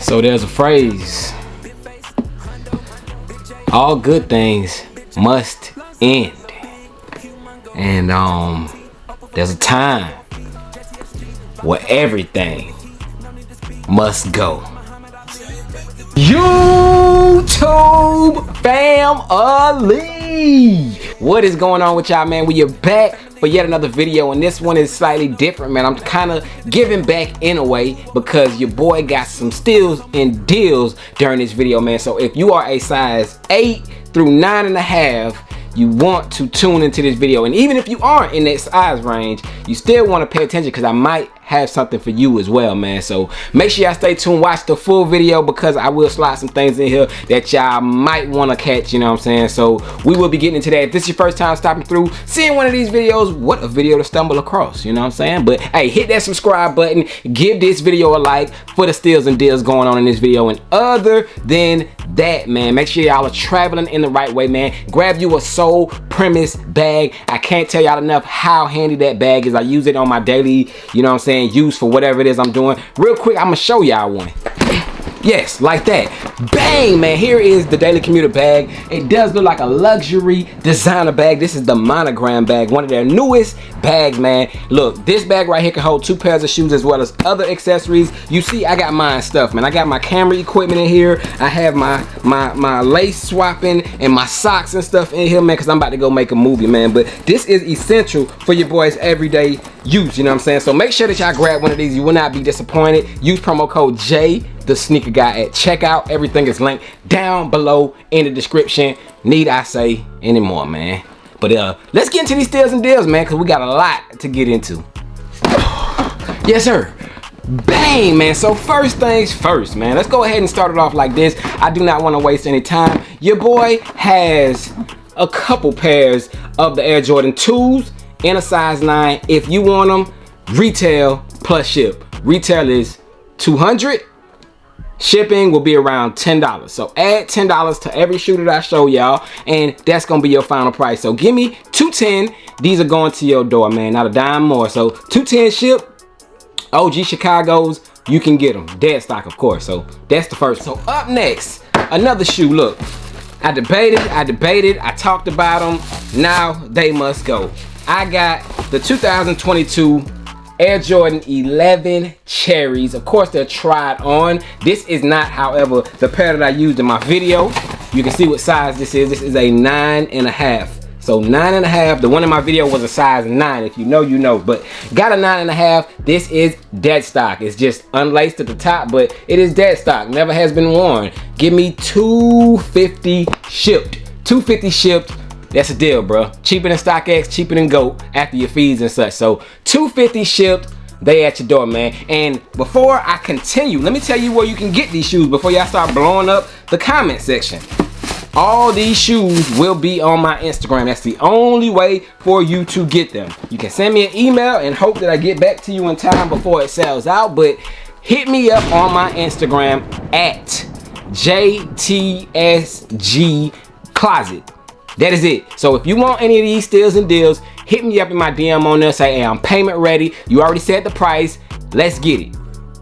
So there's a phrase, all good things must end. And there's a time where everything must go. YouTube family, what is going on with y'all, man? We are back for yet another video, and this one is slightly different, man. I'm kind of giving back in a way because your boy got some steals and deals during this video, man. So if you are a size 8 through 9.5, you want to tune into this video, and even if you aren't in that size range, you still want to pay attention because I might have something for you as well, man. So make sure y'all stay tuned, watch the full video, because I will slide some things in here that y'all might want to catch, you know what I'm saying? So we will be getting into that. If this is your first time stopping through, seeing one of these videos, what a video to stumble across, you know what I'm saying? But hey, hit that subscribe button, give this video a like for the steals and deals going on in this video. And other than that, man, make sure y'all are traveling in the right way, man. Grab you a Soul Premise bag. I can't tell y'all enough how handy that bag is. I use it on my daily, you know what I'm saying, use for whatever it is I'm doing. Real quick, I'm gonna show y'all one. Yes, like that. Bang, man. Here is the daily commuter bag. It does look like a luxury designer bag. This is the Monogram bag, one of their newest bags, man. Look, this bag right here can hold 2 pairs of shoes as well as other accessories. You see, I got mine stuff, man. I got my camera equipment in here. I have my lace swapping and my socks and stuff in here, man, because I'm about to go make a movie, man. But this is essential for your boys' everyday use, you know what I'm saying? So make sure that y'all grab one of these. You will not be disappointed. Use promo code JTheSneakerGuy at checkout. Everything is linked down below in the description. Need I say any more, man? But let's get into these steals and deals, man, because we got a lot to get into. Yes, sir. Bang, man. So first things first, man. Let's go ahead and start it off like this. I do not want to waste any time. Your boy has a couple pairs of the Air Jordan 2s in a size 9. If you want them, retail plus ship. Retail is $200. Shipping will be around $10. So add $10 to every shoe that I show y'all, and that's gonna be your final price. So give me $210. These are going to your door, man. Not a dime more. So $210 ship. OG Chicago's, you can get them. Dead stock, of course. So that's the first. So up next, another shoe. Look, I debated, I talked about them. Now they must go. I got the 2022 Air Jordan 11 Cherries. Of course, they're tried on. This is not, however, the pair that I used in my video. You can see what size this is. This is a 9.5. So 9.5. The one in my video was a size 9. If you know, you know. But got a 9.5. This is dead stock. It's just unlaced at the top, but it is dead stock. Never has been worn. Give me $250 shipped. $250 shipped. That's a deal, bro. Cheaper than StockX, cheaper than GOAT after your fees and such. So $250 shipped, they at your door, man. And before I continue, let me tell you where you can get these shoes before y'all start blowing up the comment section. All these shoes will be on my Instagram. That's the only way for you to get them. You can send me an email and hope that I get back to you in time before it sells out, but hit me up on my Instagram at JTSG Closet. That is it. So if you want any of these steals and deals, hit me up in my DM on there. Say, hey, I'm payment ready. You already said the price. Let's get it.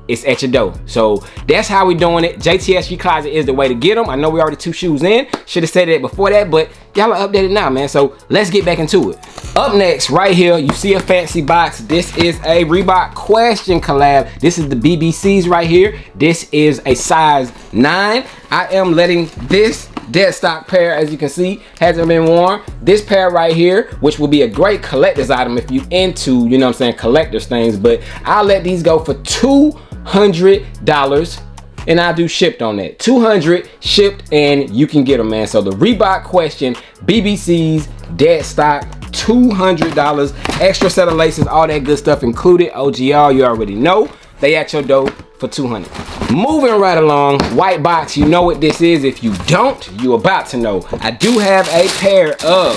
It's at your door. So that's how we doing it. JTSG Closet is the way to get them. I know we already 2 shoes in. Should have said that before that, but y'all are updated now, man. So let's get back into it. Up next, right here, you see a fancy box. This is a Reebok Question collab. This is the BBCs right here. This is a size 9. I am letting this dead stock pair, as you can see, hasn't been worn. This pair right here, which will be a great collector's item if you into, you know what I'm saying, collector's things, but I'll let these go for $200 and I'll do shipped on that. $200 shipped and you can get them, man. So the Reebok Question BBCs, dead stock, $200, extra set of laces, all that good stuff included. OGR, you already know. They at your door for $200. Moving right along, white box, you know what this is. If you don't, you about to know. I do have a pair of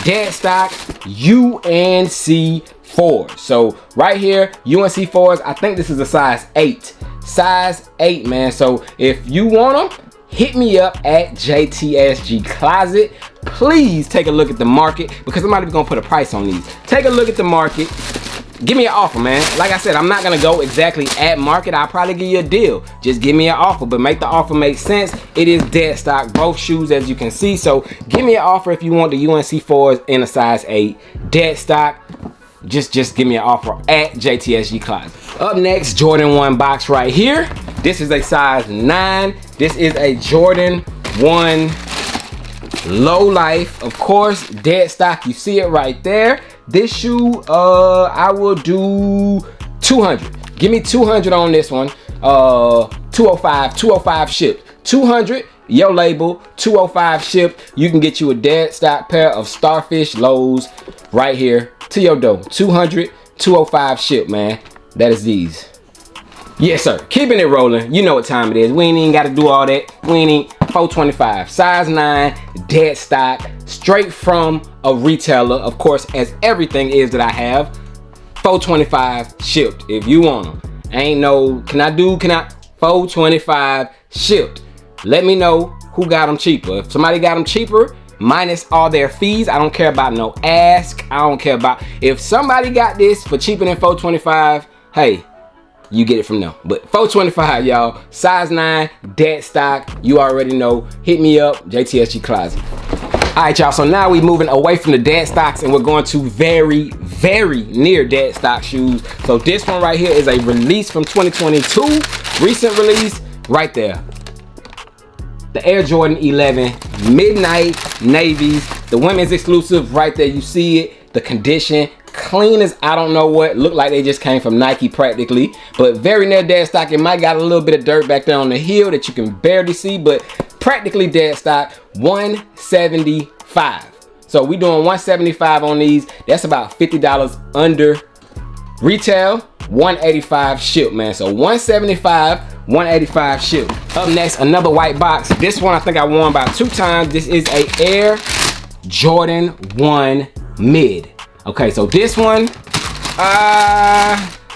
dead stock UNC 4s. So right here, UNC 4s, I think this is a size 8. Size 8, man. So if you want them, hit me up at JTSG Closet. Please take a look at the market, because I'm not even gonna put a price on these. Take a look at the market. give me an offer, man. Like I said, I'm not gonna go exactly at market. I'll probably give you a deal. Just give me an offer, but make the offer make sense. It is dead stock, both shoes, as you can see. So give me an offer if you want the UNC 4s in a size 8, dead stock. Just give me an offer at JTSG Closet. Up next, Jordan 1 box right here. This is a size 9. This is a Jordan 1 low life, of course, dead stock. You see it right there. This shoe, I will do 200. Give me 200 on this one. 205 shipped. 200, your label, 205 shipped. You can get you a dead stock pair of Starfish lows right here to your door. 200, 205 shipped, man. That is these. Yes, sir. Keeping it rolling. You know what time it is. We ain't even got to do all that. We ain't even. 425, size 9, dead stock, straight from a retailer, of course, as everything is that I have. 425 shipped if you want them. Ain't no, can I 425 shipped. Let me know who got them cheaper. If somebody got them cheaper, minus all their fees, I don't care about no ask. I don't care about, if somebody got this for cheaper than 425, hey, you get it from them. But 425, y'all, size 9, dead stock. You already know. Hit me up, JTSG Closet. All right, y'all, so now we moving away from the dead stocks and we're going to very, very near dead stock shoes. So this one right here is a release from 2022, recent release right there. The Air Jordan 11 Midnight Navies, the women's exclusive right there. You see it, the condition, clean as I don't know what. Look like they just came from Nike practically, but very near dead stock. It might got a little bit of dirt back there on the heel that you can barely see, but practically dead stock. 175. So we doing 175 on these. That's about $50 under retail. 185 shipped, man. So 175, 185 shipped. Up next, another white box. This one I think I worn about 2 times. This is a Air Jordan 1 mid. Okay, so this one,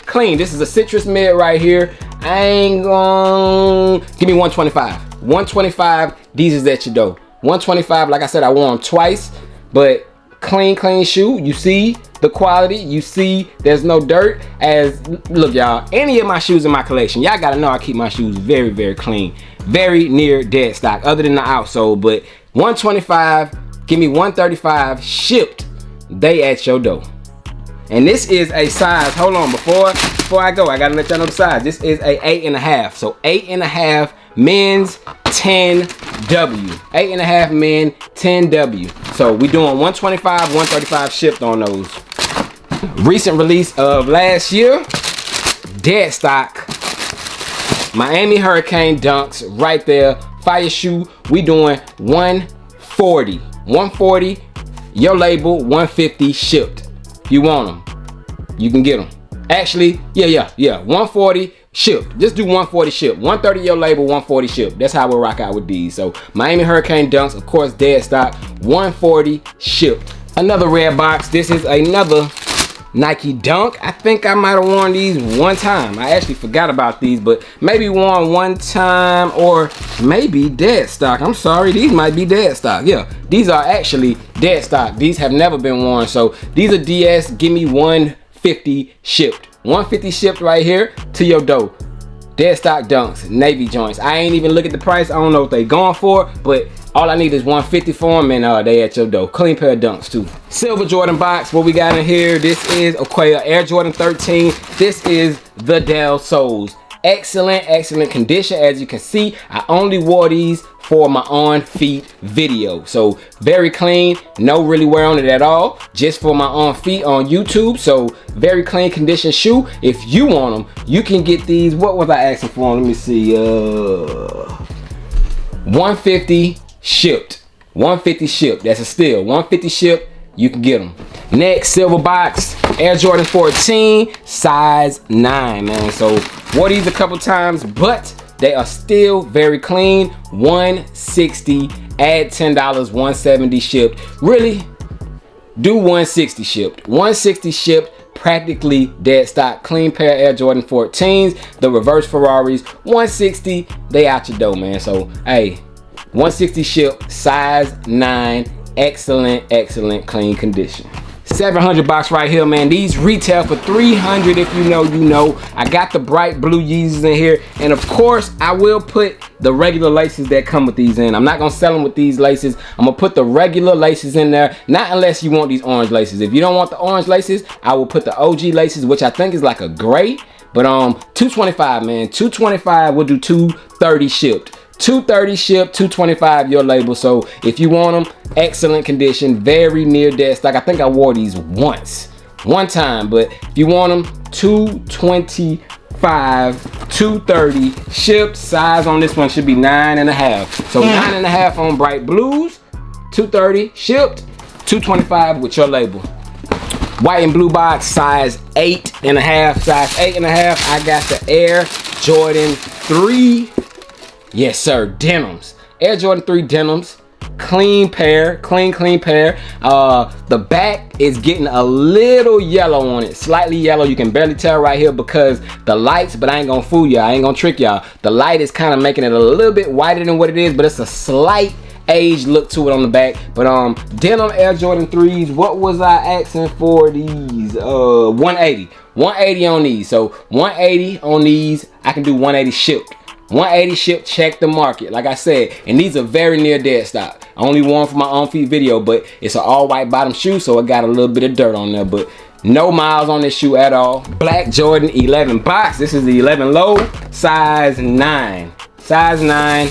clean. This is a citrus mid right here. I ain't gonna, give me 125. 125, these is at your door. 125, like I said, I wore them twice, but clean shoe. You see the quality, you see there's no dirt. As, look y'all, any of my shoes in my collection, y'all gotta know I keep my shoes very, very clean. Very near dead stock, other than the outsole, but 125, give me 135 shipped. They at your door. And this is a size, hold on, before I go, I gotta let y'all know the size. This is a 8.5. So 8.5 men's 10W. 8.5 men 10W. So we doing 125, 135 shipped on those. Recent release of last year, dead stock. Miami Hurricane Dunks right there. Fire shoe. We doing 140. 140. Your label, 150 shipped. If you want them, you can get them. Actually, yeah, 140 shipped. Just do 140 shipped. 130 your label, 140 shipped. That's how we'll rock out with these. So Miami Hurricane Dunks, of course, dead stock, 140 shipped. Another red box. This is another Nike Dunk. I think I might have worn these one time. I actually forgot about these, but maybe worn one time, or maybe dead stock. I'm sorry, these might be dead stock. Yeah, these are actually dead stock. These have never been worn. So these are DS. Give me 150 shipped. 150 shipped right here to your door. Dead stock Dunks, navy joints. I ain't even look at the price. I don't know what they going for, but all I need is 150 for them, and they at your door. Clean pair of Dunks too. Silver Jordan box. What we got in here? This is Air Jordan 13. This is the Dell soles. Excellent condition. As you can see, I only wore these for my on feet video, so very clean, no really wear on it at all, just for my on feet on YouTube. So very clean condition shoe. If you want them, you can get these. What was I asking for? Let me see, 150 shipped. 150 shipped. That's a steal. 150 shipped. You can get them. Next, silver box, Air Jordan 14, size 9, man. So wore these a couple times, but they are still very clean. 160, add $10, 170 shipped. Really, do 160 shipped. 160 shipped, practically dead stock. Clean pair of Air Jordan 14s, the reverse Ferraris. 160, they out your door, man. So, hey, 160 shipped, size 9, excellent clean condition. 700 box right here, man. These retail for 300. If you know, you know. I got the bright blue Yeezys in here, and of course I will put the regular laces that come with these in. I'm not gonna sell them with these laces. I'm gonna put the regular laces in there, not unless you want these orange laces. If you don't want the orange laces, I will put the OG laces, which I think is like a gray, but $225, man. $225. We'll do $230 shipped. $230 shipped, $225 your label. So if you want them, excellent condition, very near dead stock. I think I wore these one time, but if you want them, $225, $230 shipped. Size on this one should be 9.5. So 9.5 on bright blues, $230 shipped, $225 with your label. White and blue box, size 8.5. Size 8.5. I got the Air Jordan 3. Yes, sir, denims. Air Jordan 3 denims. Clean pair, clean pair. The back is getting a little yellow on it, slightly yellow. You can barely tell right here because the lights, but I ain't gonna fool y'all, I ain't gonna trick y'all. The light is kind of making it a little bit whiter than what it is, but it's a slight age look to it on the back. But denim Air Jordan 3s, what was I asking for these? 180. 180 on these. So 180 on these. I can do 180 shipped. 180 shipped, check the market. Like I said, and these are very near dead stock. I only wore them for my on feet video, but it's an all white bottom shoe, so it got a little bit of dirt on there, but no miles on this shoe at all. Black Jordan 11 box. This is the 11 low, size 9. Size 9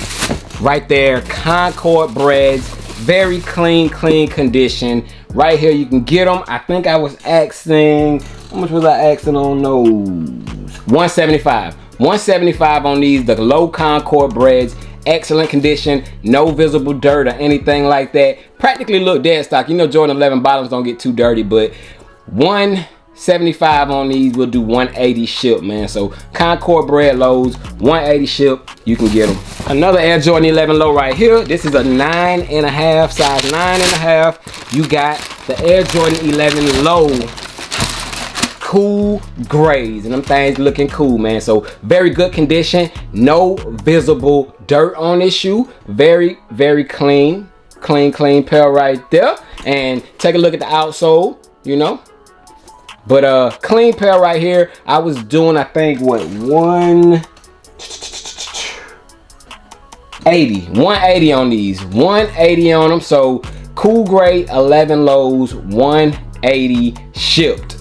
right there. Concord breads, very clean condition. Right here you can get them. I think I was asking, how much was I asking on those? 175. 175 on these, the low Concord breads. Excellent condition, no visible dirt or anything like that. Practically look dead stock. You know Jordan 11 bottoms don't get too dirty, but 175 on these. We'll do 180 ship, man. So Concord bread lows, 180 ship, you can get them. Another Air Jordan 11 low right here. This is a 9.5, size 9.5. You got the Air Jordan 11 low. Cool grays, and them things looking cool, man. So very good condition, no visible dirt on this shoe. Very clean pair right there. And take a look at the outsole, you know. But clean pair right here. I was doing, I think, what, 180 on these. 180 on them. So cool gray 11 lows, 180 shipped.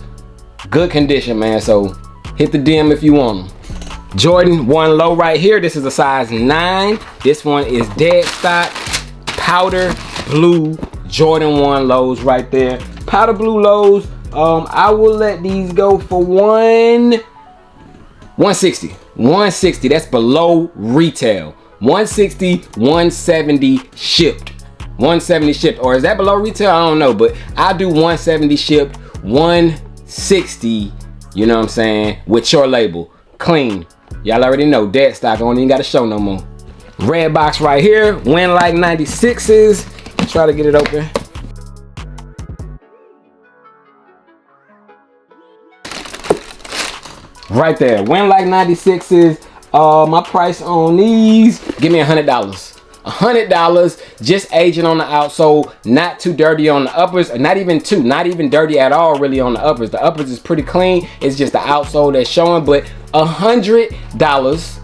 Good condition, man. So hit the DM if you want them. Jordan 1 low right here. This is a size 9. This one is dead stock. Powder blue Jordan 1 lows right there. Powder blue lows. I will let these go for 160. 160. That's below retail. 160, 170 shipped. 170 shipped. Or is that below retail? I don't know. But I'll do 170 shipped. 160, you know what I'm saying, with your label. Clean. Y'all already know, dead stock. I don't even got to show no more. Red box right here. Win Like 96s. Try to get it open. Right there. Win Like 96s. My price on these, give me $100. $100, just aging on the outsole, not too dirty on the uppers, not even dirty at all really on the uppers. The uppers is pretty clean, it's just the outsole that's showing. But $100,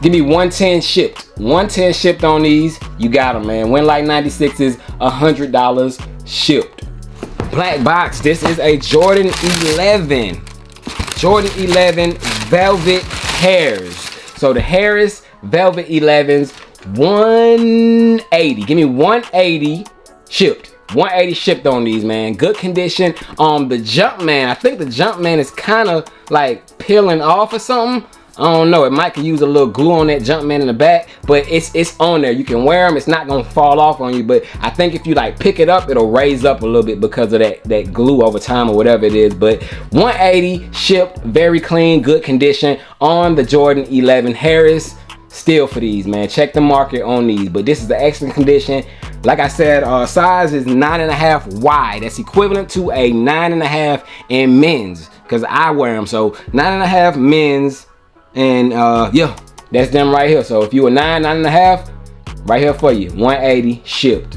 give me 110 shipped. 110 shipped on these, you got them, man. Win Like 96s, $100 shipped. Black box, this is a Jordan 11. Jordan 11 Velvet Hairs. So the Harris Velvet 11s, 180. Give me 180 shipped. 180 shipped on these, man. Good condition. The Jumpman, I think the Jumpman is kind of like peeling off or something. I don't know. It might could use a little glue on that Jumpman in the back, but it's on there. You can wear them. It's not gonna fall off on you. But I think if you like pick it up, it'll raise up a little bit because of that glue over time or whatever it is. But 180 shipped, very clean, good condition on the Jordan 11 Harris. Still for these, man. Check the market on these, but this is the excellent condition. Like I said, size is 9.5 wide. That's equivalent to a 9.5 in men's, because I wear them. So 9.5 men's, and yeah, that's them right here. So if you a 9.5, right here for you, 180 shipped.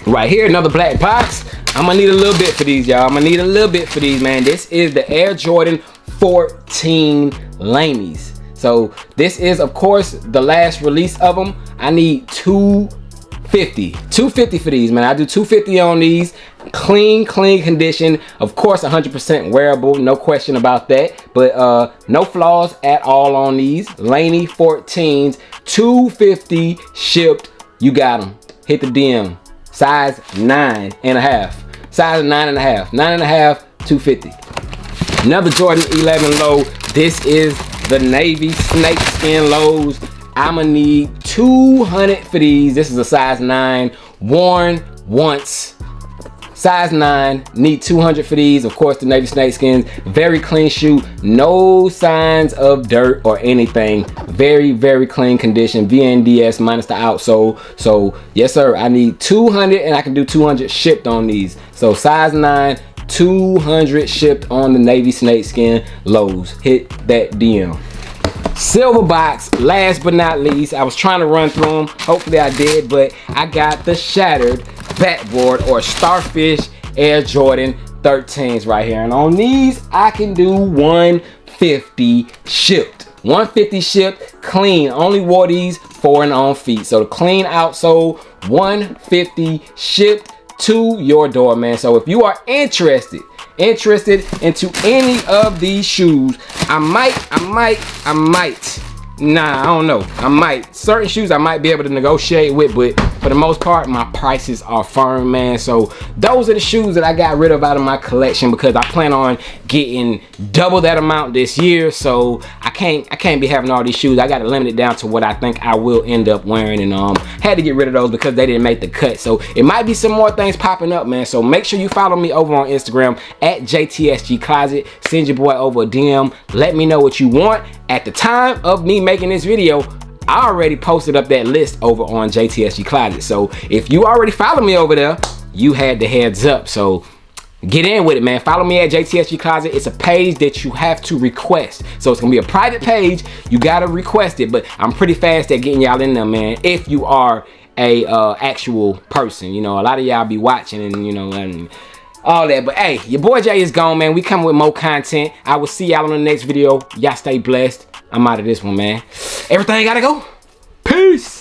Right here, another black box. I'm gonna need a little bit for these, y'all. I'm gonna need a little bit for these, man. This is the Air Jordan 14 Lamies. So this is, of course, the last release of them. I need 250 for these, man. I do 250 on these. Clean condition, of course, 100% wearable, no question about that, but no flaws at all on these Laney 14s. 250 shipped. You got them. Hit the DM. Size 9.5. Size 9.5. 9.5. 250. Another Jordan 11 low. This is the navy snakeskin lows. I'ma need 200 for these. This is a size 9, worn once. Size 9, need 200 for these. Of course, the navy snakeskins, very clean shoe, no signs of dirt or anything. Very clean condition. VNDS minus the outsole. So yes sir, I need 200 and I can do 200 shipped on these. So size 9, 200 shipped on the navy snakeskin lows. Hit that DM. Silver box, last but not least. I was trying to run through them. Hopefully I did, but I got the shattered backboard or starfish Air Jordan 13s right here. And on these, I can do 150 shipped. 150 shipped, clean. Only wore these for and on feet. So the clean outsole, 150 shipped to your door, man. So if you are interested into any of these shoes, I might, nah, I don't know. I might. Certain shoes I might be able to negotiate with, but for the most part, my prices are firm, man. So those are the shoes that I got rid of out of my collection because I plan on getting double that amount this year. So I can't be having all these shoes. I got to limit it down to what I think I will end up wearing, and had to get rid of those because they didn't make the cut. So it might be some more things popping up, man. So make sure you follow me over on Instagram at JTSG Closet. Send your boy over a DM. Let me know what you want. At the time of me making this video, I already posted up that list over on JTSG Closet. So if you already follow me over there, you had the heads up. So get in with it, man. Follow me at JTSG Closet. It's a page that you have to request. So it's gonna be a private page. You gotta request it, but I'm pretty fast at getting y'all in there, man. If you are a actual person, you know, a lot of y'all be watching and you know and all that. But hey, your boy Jay is gone, man. We coming with more content. I will see y'all on the next video. Y'all stay blessed. I'm out of this one, man. Everything gotta go. Peace.